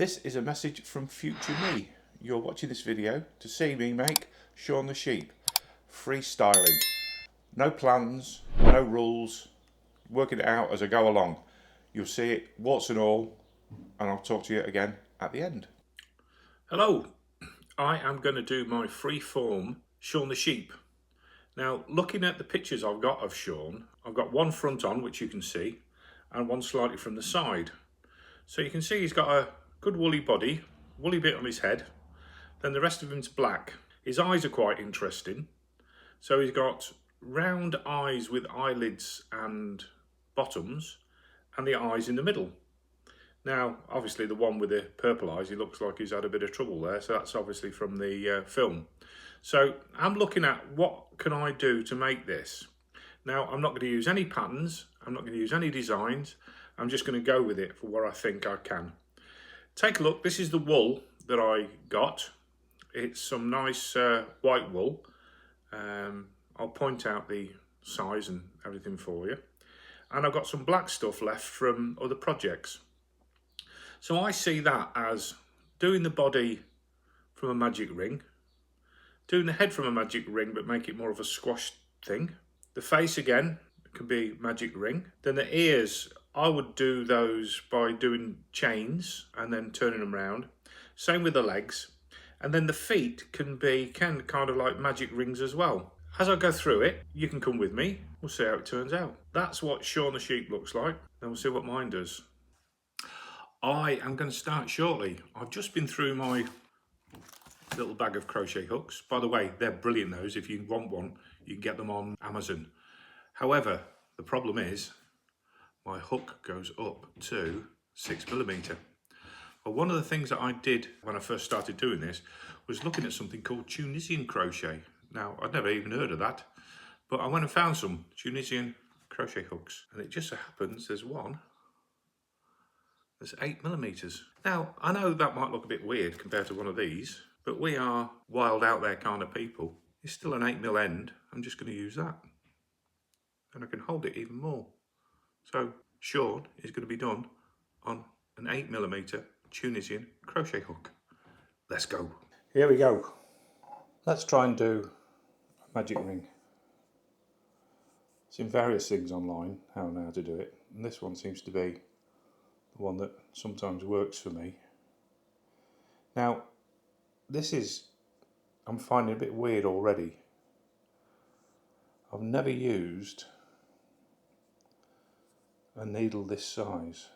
This is a message from future me. You're watching this video to see me make Shaun the Sheep. Freestyling. No plans, no rules, working it out as I go along. You'll see it warts and all, and I'll talk to you again at the end. Hello, I am going to do my freeform Shaun the Sheep. Now, looking at the pictures I've got of Shaun, I've got one front on, which you can see, and one slightly from the side. So you can see he's got a good woolly body, woolly bit on his head, then the rest of him's black. His eyes are quite interesting. So he's got round eyes with eyelids and bottoms, and the eyes in the middle. Now, obviously the one with the purple eyes, he looks like he's had a bit of trouble there, so that's obviously from the film. So I'm looking at what can I do to make this. Now, I'm not going to use any patterns, I'm not going to use any designs, I'm just going to go with it for what I think I can. Take a look, this is the wool that I got. It's some nice white wool. I'll point out the size and everything for you. And I've got some black stuff left from other projects. So I see that as doing the body from a magic ring, doing the head from a magic ring but make it more of a squash thing. The face again can be magic ring. Then the ears, I would do those by doing chains and then turning them around. Same with the legs. And then the feet can kind of like magic rings as well. As I go through it, you can come with me. We'll see how it turns out. That's what Shaun the Sheep looks like. Then we'll see what mine does. I am going to start shortly. I've just been through my little bag of crochet hooks. By the way, they're brilliant those. If you want one, you can get them on Amazon. However, the problem is my hook goes up to 6mm. Well, one of the things that I did when I first started doing this was looking at something called Tunisian crochet. Now, I'd never even heard of that, but I went and found some Tunisian crochet hooks, and it just so happens there's one that's 8mm. Now, I know that might look a bit weird compared to one of these, but we are wild out there kind of people. It's still an 8mm end. I'm just going to use that, and I can hold it even more. So Shaun is going to be done on an 8mm Tunisian crochet hook. Let's go. Here we go. Let's try and do a magic ring. I've seen various things online how and how to do it, and this one seems to be the one that sometimes works for me. Now, I'm finding a bit weird already. I've never used a needle this size,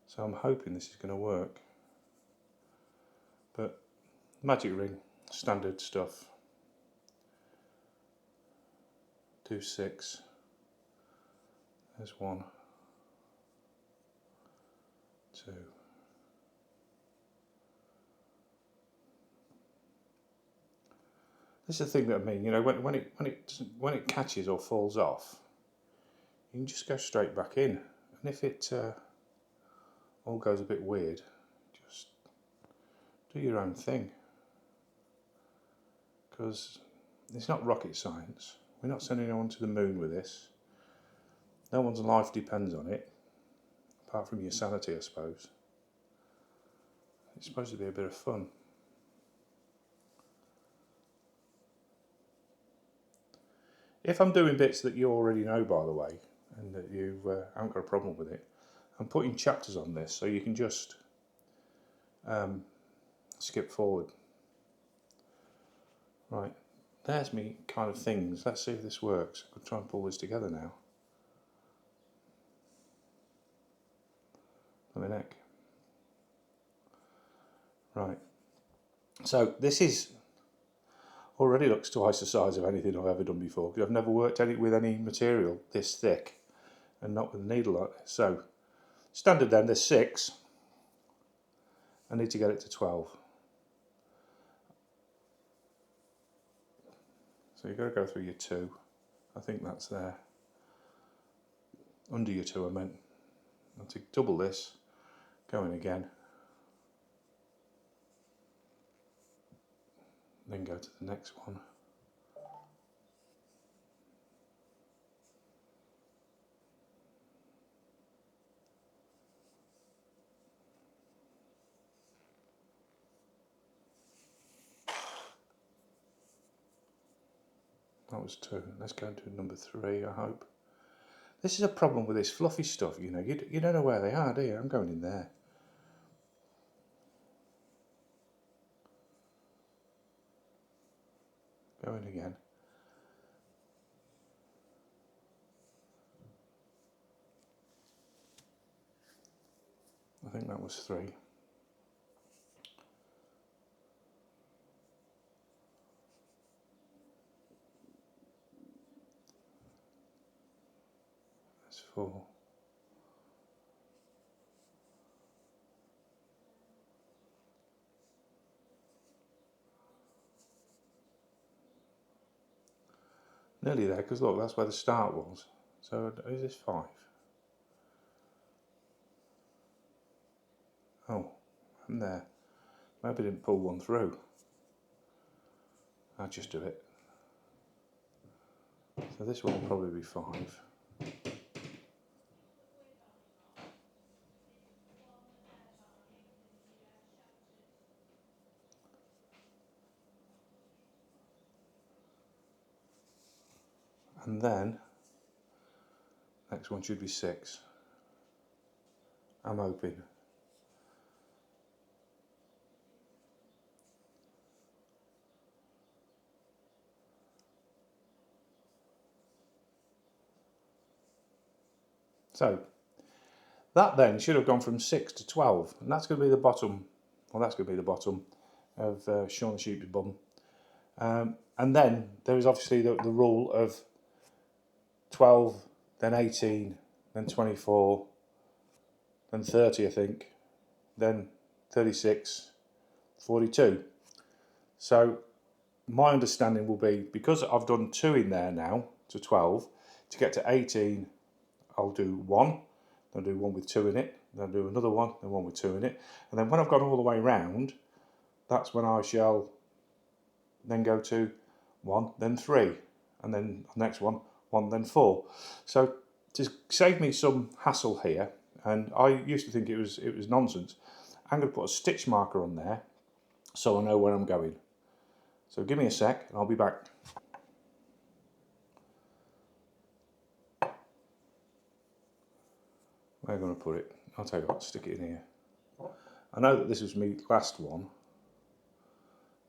so I'm hoping this is going to work. But magic ring, standard stuff. Do 6. There's 1, 2. This is the thing that I mean. You know, when it catches or falls off, you can just go straight back in. And if it all goes a bit weird, just do your own thing. Because it's not rocket science. We're not sending anyone to the moon with this. No one's life depends on it, apart from your sanity, I suppose. It's supposed to be a bit of fun. If I'm doing bits that you already know, by the way, and that you haven't got a problem with it, I'm putting chapters on this so you can just skip forward. Right, there's me kind of things. Let's see if this works. I'll try and pull this together now. My neck. Right, so this is already looks twice the size of anything I've ever done before, because I've never worked with any material this thick and not with a needle like this. So standard then, there's 6. I need to get it to 12. So you've got to go through your 2. I think that's there. Under your 2 I meant. And to double this, go in again. Then go to the next one. That was 2. Let's go to number 3, I hope. This is a problem with this fluffy stuff, you know. You don't know where they are, do you? I'm going in there. Go in again. I think that was 3. That's 4. Nearly there, because look, that's where the start was. So is this 5? Oh, I'm there. Maybe I didn't pull one through. I'll just do it. So this one will probably be 5. And then, next one should be 6. I'm hoping. So, that then should have gone from 6 to 12, and that's going to be the bottom, well that's going to be the bottom of Shaun the Sheep's bum. And then there is obviously the rule of 12, then 18, then 24, then 30 I think, then 36, 42. So my understanding will be, because I've done 2 in there now to 12, to get to 18 I'll do 1, then I'll do 1 with 2 in it, then I'll do another one, then 1 with 2 in it, and then when I've gone all the way round, that's when I shall then go to 1, then 3, and then the next one, 1, then 4. So to save me some hassle here, and I used to think it was nonsense, I'm going to put a stitch marker on there so I know where I'm going. So give me a sec and I'll be back. Where am I going to put it? I'll tell you what, stick it in here. I know that this was my last one,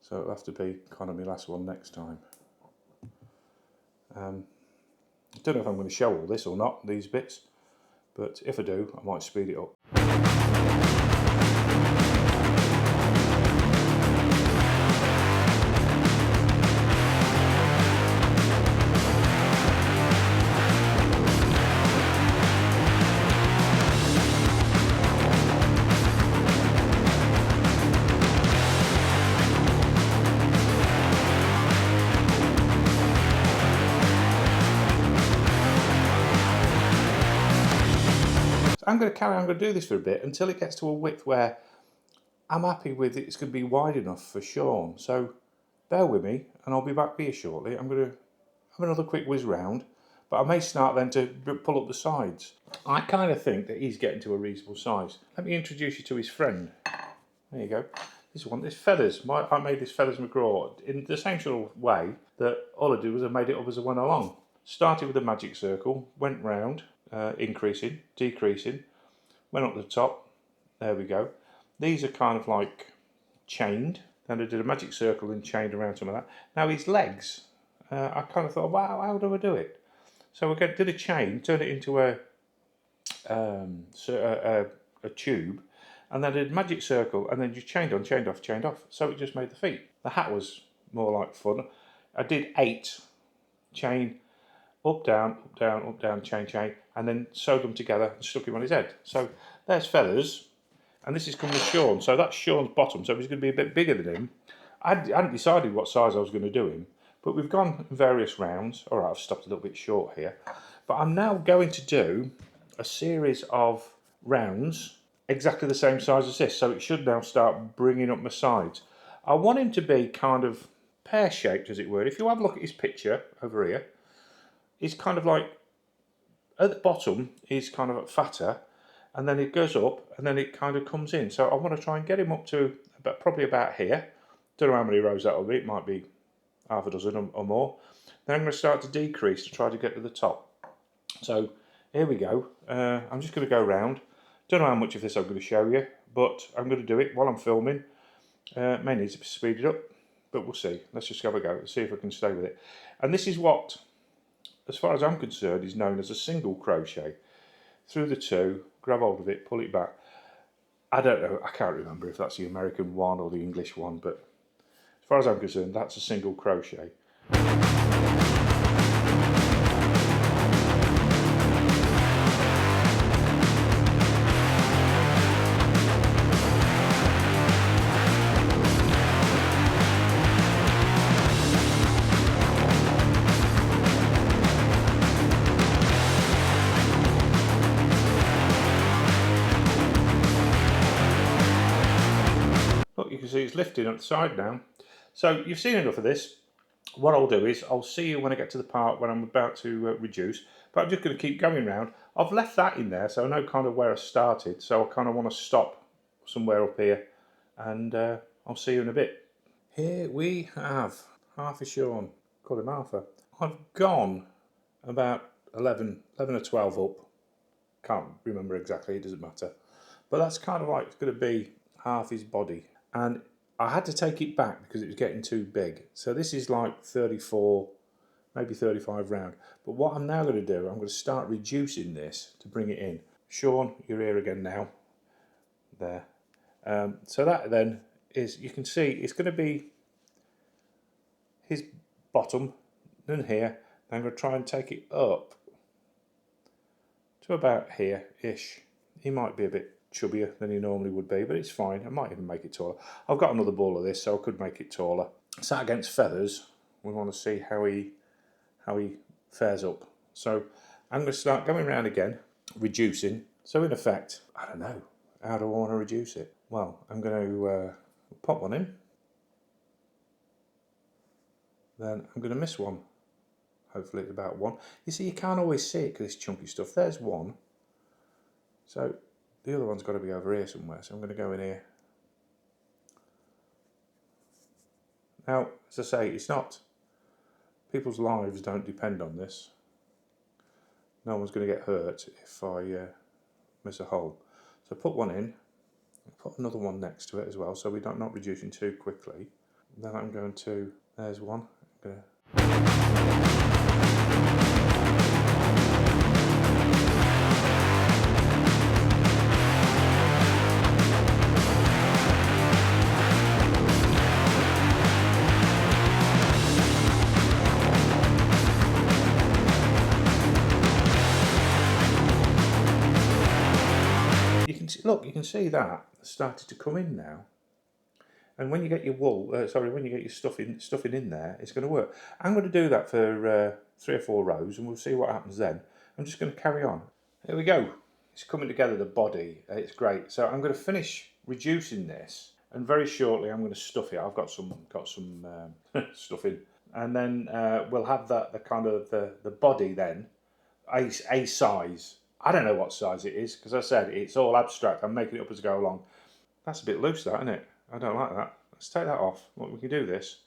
so it'll have to be kind of my last one next time. I don't know if I'm going to show all this or not, these bits, but if I do, I might speed it up. I'm going to carry on, I'm going to do this for a bit until it gets to a width where I'm happy with it. It's going to be wide enough for Shaun. So bear with me and I'll be back here shortly. I'm going to have another quick whiz round, but I may start then to pull up the sides. I kind of think that he's getting to a reasonable size. Let me introduce you to his friend. There you go. This feathers. I made this feathers McGraw in the same sort of way that all I did was I made it up as I went along. Started with a magic circle, went round, increasing, decreasing, went up the top, there we go. These are kind of like chained, then I did a magic circle and chained around some of that. Now his legs, I kind of thought, wow, how do I do it? So I did a chain, turned it into a tube, and then I did a magic circle and then just chained on, chained off, chained off. So it just made the feet. The hat was more like fun. I did 8 chain, up, down, up, down, up, down, chain, chain, and then sewed them together and stuck him on his head. So there's feathers, and this is coming with Shaun. So that's Shaun's bottom, so he's going to be a bit bigger than him. I hadn't decided what size I was going to do him, but we've gone various rounds. All right, I've stopped a little bit short here. But I'm now going to do a series of rounds exactly the same size as this, so it should now start bringing up my sides. I want him to be kind of pear-shaped, as it were. If you have a look at his picture over here, it's kind of like, at the bottom, he's kind of fatter, and then it goes up, and then it kind of comes in. So I want to try and get him up to probably about here. Don't know how many rows that'll be. It might be half a dozen or more. Then I'm going to start to decrease to try to get to the top. So here we go. I'm just going to go round. Don't know how much of this I'm going to show you, but I'm going to do it while I'm filming. May need to speed it up, but we'll see. Let's just have a go. Let's see if I can stay with it. And this is what, as far as I'm concerned, is known as a single crochet. Through the two, grab hold of it, pull it back. I don't know, I can't remember if that's the American one or the English one, but as far as I'm concerned, that's a single crochet. Look, you can see it's lifting up the side now. So you've seen enough of this. What I'll do is I'll see you when I get to the part when I'm about to reduce, but I'm just going to keep going round. I've left that in there so I know kind of where I started, so I kind of want to stop somewhere up here, and I'll see you in a bit. Here we have half a Shaun, call him Arthur. I've gone about 11 or 12 up, can't remember exactly, it doesn't matter, but that's kind of like it's going to be half his body. And I had to take it back because it was getting too big. So this is like 34, maybe 35 round. But what I'm now going to do, I'm going to start reducing this to bring it in. Shaun, you're here again now. There. So that then is, you can see, it's going to be his bottom, then here. I'm going to try and take it up to about here-ish. He might be a bit chubbier than he normally would be, but it's fine. I might even make it taller. I've got another ball of this, so I could make it taller. Sat against feathers, we want to see how he fares up. So I'm going to start going around again, reducing. So in effect, I don't know, how do I want to reduce it? Well, I'm going to pop one in. Then I'm going to miss one. Hopefully it's about one. You see, you can't always see it because it's chunky stuff. There's one. So the other one's got to be over here somewhere, so I'm going to go in here. Now, as I say, it's not, people's lives don't depend on this. No one's going to get hurt if I miss a hole. So put one in, put another one next to it as well, so we're not reducing too quickly. Then I'm going to, there's one. I'm going to look, you can see that started to come in now. And when you get your wool, when you get your stuffing in there, it's going to work. I'm going to do that for 3 or 4 rows, and we'll see what happens then. I'm just going to carry on. There we go. It's coming together, the body. It's great. So I'm going to finish reducing this, and very shortly I'm going to stuff it. I've got some stuffing, and then we'll have the kind of the body then, a size. I don't know what size it is, because I said it's all abstract. I'm making it up as I go along. That's a bit loose, that, isn't it? I don't like that. Let's take that off. Look, we can do this.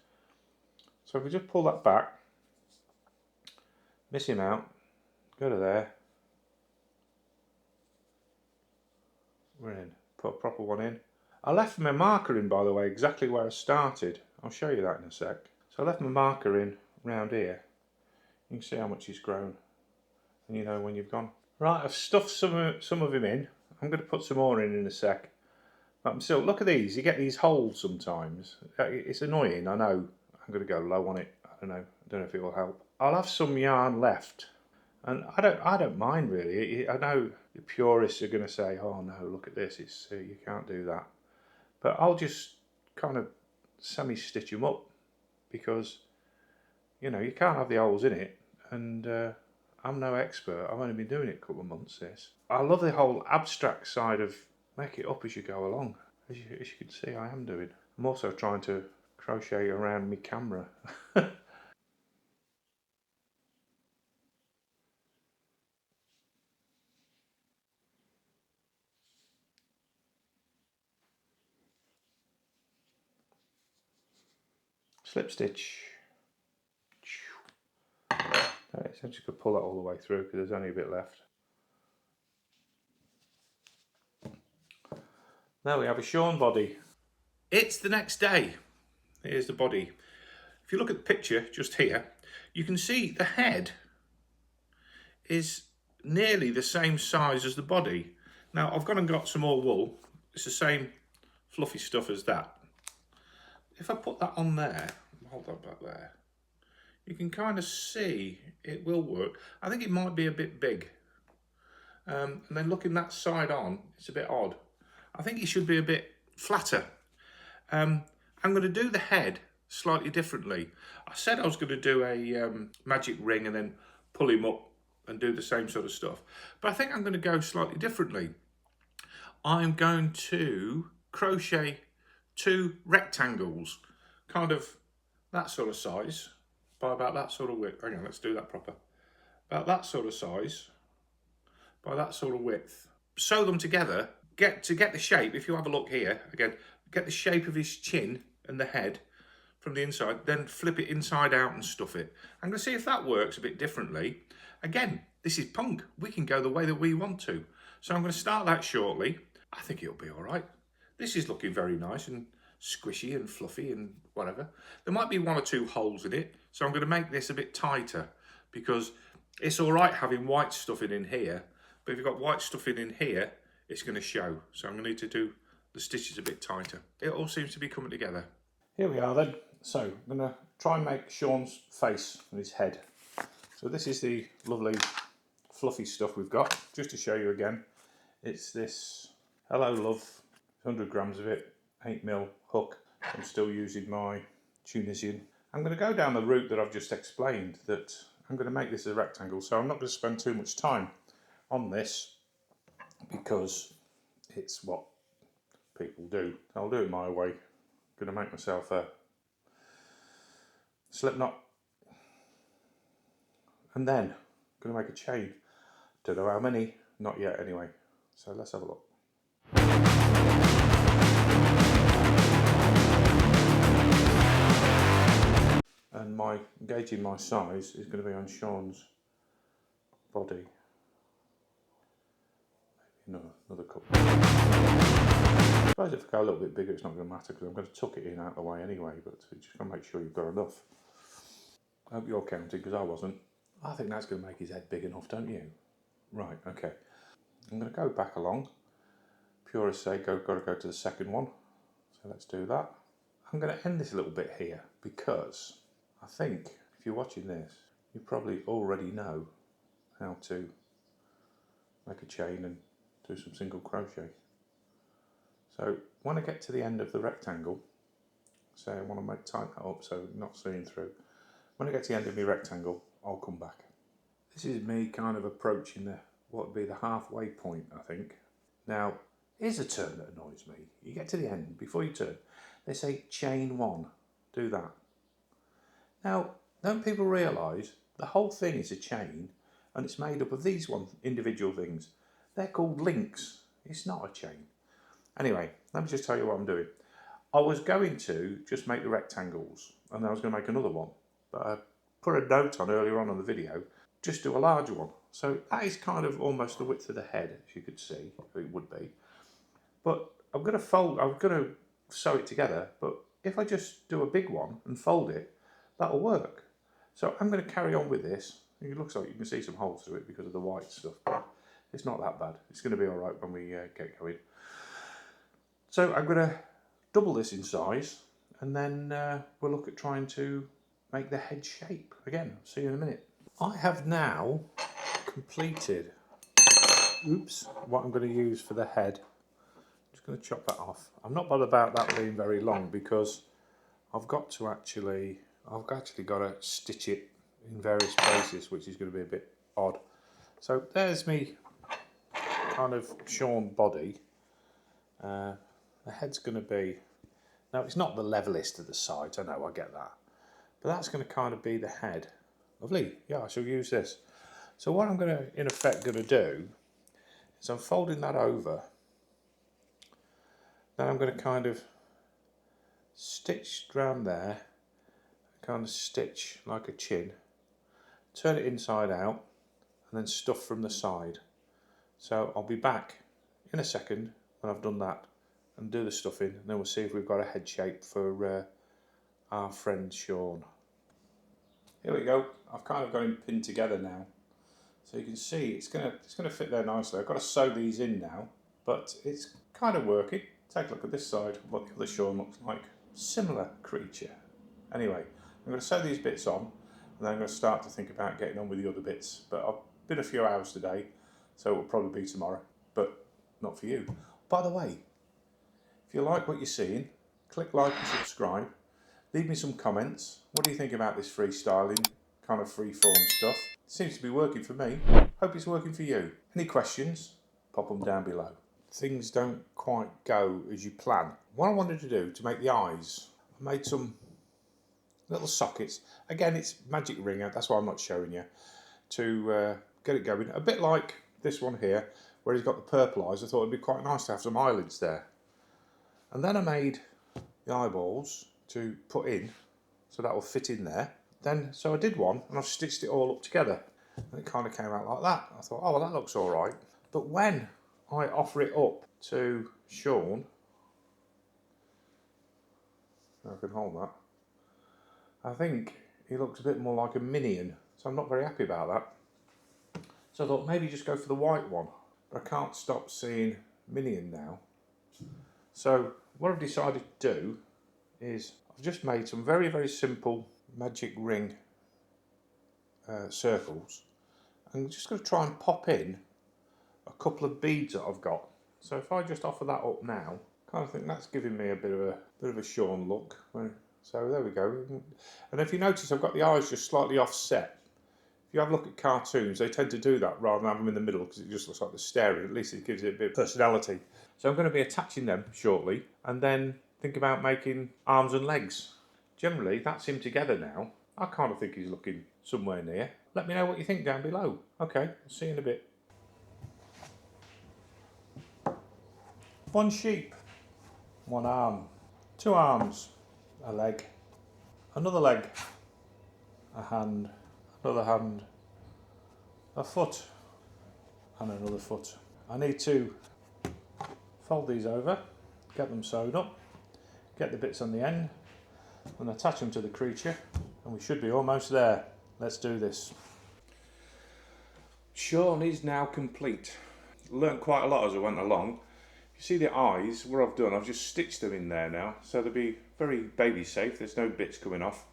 So if we just pull that back, miss him out, go to there. We're in. Put a proper one in. I left my marker in, by the way, exactly where I started. I'll show you that in a sec. So I left my marker in round here. You can see how much he's grown, and you know when you've gone. Right, I've stuffed some of him in. I'm going to put some more in a sec. But I'm still, look at these. You get these holes sometimes. It's annoying, I know. I'm going to go low on it. I don't know if it will help. I'll have some yarn left, and I don't mind really. I know the purists are going to say, "Oh no, look at this. It's you can't do that." But I'll just kind of semi-stitch them up, because you know you can't have the holes in it, and I'm no expert. I've only been doing it a couple of months. I love the whole abstract side of make it up as you go along. As you can see, I am doing. I'm also trying to crochet around my camera. Slip stitch. Essentially could pull that all the way through because there's only a bit left. Now we have a Shaun body. It's the next day. Here's the body. If you look at the picture just here, you can see the head is nearly the same size as the body. Now I've gone and got some more wool. It's the same fluffy stuff as that. If I put that on there, hold that back there, you can kind of see it will work. I think it might be a bit big. And then looking that side on, it's a bit odd. I think it should be a bit flatter. I'm going to do the head slightly differently. I said I was going to do a magic ring and then pull him up and do the same sort of stuff. But I think I'm going to go slightly differently. I'm going to crochet 2 rectangles, kind of that sort of size, by about that sort of width. Hang on, let's do that proper. About that sort of size, by that sort of width. Sew them together, get the shape. If you have a look here, again, get the shape of his chin and the head from the inside, then flip it inside out and stuff it. I'm going to see if that works a bit differently. Again, this is punk. We can go the way that we want to. So I'm going to start that shortly. I think it'll be all right. This is looking very nice and squishy and fluffy and whatever. There might be 1 or 2 holes in it, so I'm going to make this a bit tighter because it's all right having white stuffing in here, but if you've got white stuffing in here, it's going to show. So I'm going to need to do the stitches a bit tighter. It all seems to be coming together. Here we are then. So I'm going to try and make Shaun's face and his head. So this is the lovely fluffy stuff we've got. Just to show you again, it's this Hello Love, 100 grams of it, 8mm hook. I'm still using my Tunisian. I'm going to go down the route that I've just explained, that I'm going to make this a rectangle, so I'm not going to spend too much time on this because it's what people do. I'll do it my way. I'm going to make myself a slip knot and then I'm going to make a chain. Don't know how many, not yet anyway. So let's have a look. And gauging my size is going to be on Shaun's body. Maybe another couple. I suppose if I go a little bit bigger it's not going to matter because I'm going to tuck it in out of the way anyway, but you just got to make sure you've got enough. I hope you're counting because I wasn't. I think that's going to make his head big enough, don't you? Right, okay. I'm going to go back along. Purists say got to go to the second one. So let's do that. I'm going to end this a little bit here because I think if you're watching this, you probably already know how to make a chain and do some single crochet. So when I get to the end of the rectangle, say I want to tighten that up so not seeing through. When I get to the end of my rectangle, I'll come back. This is me kind of approaching what would be the halfway point, I think. Now, here's a turn that annoys me. You get to the end, before you turn, they say chain 1, do that. Now, don't people realise the whole thing is a chain and it's made up of these individual things. They're called links. It's not a chain. Anyway, let me just tell you what I'm doing. I was going to just make the rectangles and then I was going to make another one. But I put a note on earlier on the video, just do a larger one. So that is kind of almost the width of the head, as you could see, it would be. But I'm going to sew it together, but if I just do a big one and fold it, that'll work. So I'm going to carry on with this. It looks like you can see some holes through it because of the white stuff, but it's not that bad. It's going to be all right when we get going. So I'm going to double this in size and then we'll look at trying to make the head shape. Again, see you in a minute. I have now completed, what I'm going to use for the head. I'm just going to chop that off. I'm not bothered about that being very long because I've actually got to stitch it in various places, which is going to be a bit odd. So there's me kind of Shaun body. The head's going to be, now it's not the levelest of the sides, I know, I get that. But that's going to kind of be the head. Lovely, yeah, I shall use this. So what I'm going to, in effect, going to do is I'm folding that over. Then I'm going to kind of stitch around there, kind of stitch like a chin. turn it inside out, and then stuff from the side. So I'll be back in a second when I've done that and do the stuffing, and then we'll see if we've got a head shape for our friend Shaun. Here we go. I've kind of got him pinned together now, so you can see it's gonna fit there nicely. I've got to sew these in now, but it's kind of working. Take a look at this side, what the other Shaun looks like. Similar creature. Anyway, I'm going to sew these bits on, and then I'm going to start to think about getting on with the other bits. But I've been a few hours today, so it will probably be tomorrow, but not for you. By the way, if you like what you're seeing, click like and subscribe. Leave me some comments. What do you think about this freestyling, kind of freeform stuff? It seems to be working for me. Hope it's working for you. Any questions? Pop them down below. Things don't quite go as you plan. What I wanted to do to make the eyes, I made some little sockets. Again, it's magic ring, that's why I'm not showing you, to get it going. A bit like this one here, where he's got the purple eyes. I thought it'd be quite nice to have some eyelids there. And then I made the eyeballs to put in, so that will fit in there. Then, so I did one, and I've stitched it all up together. And it kind of came out like that. I thought, oh, well, that looks all right. But when I offer it up to Shaun, I can hold that, I think he looks a bit more like a minion, so I'm not very happy about that. So I thought maybe just go for the white one, but I can't stop seeing minion now. So what I've decided to do is I've just made some very, very simple magic ring circles. I'm just going to try and pop in a couple of beads that I've got. So if I just offer that up now, I kind of think that's giving me a bit of a Shaun look. So there we go. And if you notice, I've got the eyes just slightly offset. If you have a look at cartoons, they tend to do that rather than have them in the middle, because it just looks like they're staring. At least it gives it a bit of personality. So I'm going to be attaching them shortly, and then think about making arms and legs. Generally, that's him together now. I kind of think he's looking somewhere near. Let me know what you think down below. Okay, I'll see you in a bit. One sheep, one arm, two arms, a leg, another leg, a hand, another hand, a foot, and another foot. I need to fold these over, get them sewed up, get the bits on the end, and attach them to the creature, and we should be almost there. Let's do this. Shaun is now complete. Learned quite a lot as I went along. You see the eyes, what I've done, I've just stitched them in there now, so they'll be very baby safe. There's no bits coming off.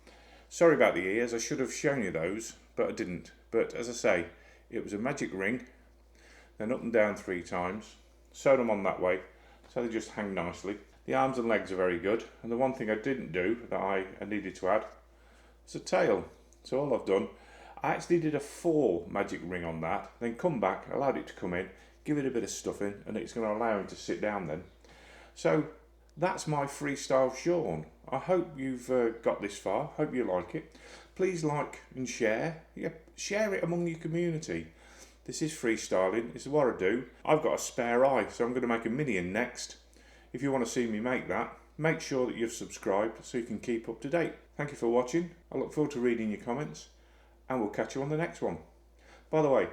Sorry about the ears, I should have shown you those, but I didn't. But as I say, it was a magic ring, then up and down 3 times, sewed them on that way, so they just hang nicely. The arms and legs are very good, and the one thing I didn't do that I needed to add was a tail. So all I've done, I actually did a 4 magic ring on that, then come back, allowed it to come in, give it a bit of stuffing, and it's going to allow him to sit down then. So that's my freestyle Shaun. I hope you've got this far, hope you like it. Please like and share. Yeah, share it among your community. This is freestyling, this is what I do. I've got a spare eye, so I'm going to make a minion next. If you want to see me make that, make sure that you've subscribed so you can keep up to date. Thank you for watching. I look forward to reading your comments, and we'll catch you on the next one. By the way,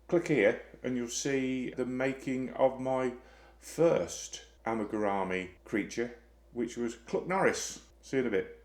click here and you'll see the making of my first amigurumi creature, which was Cluck Norris. See you in a bit.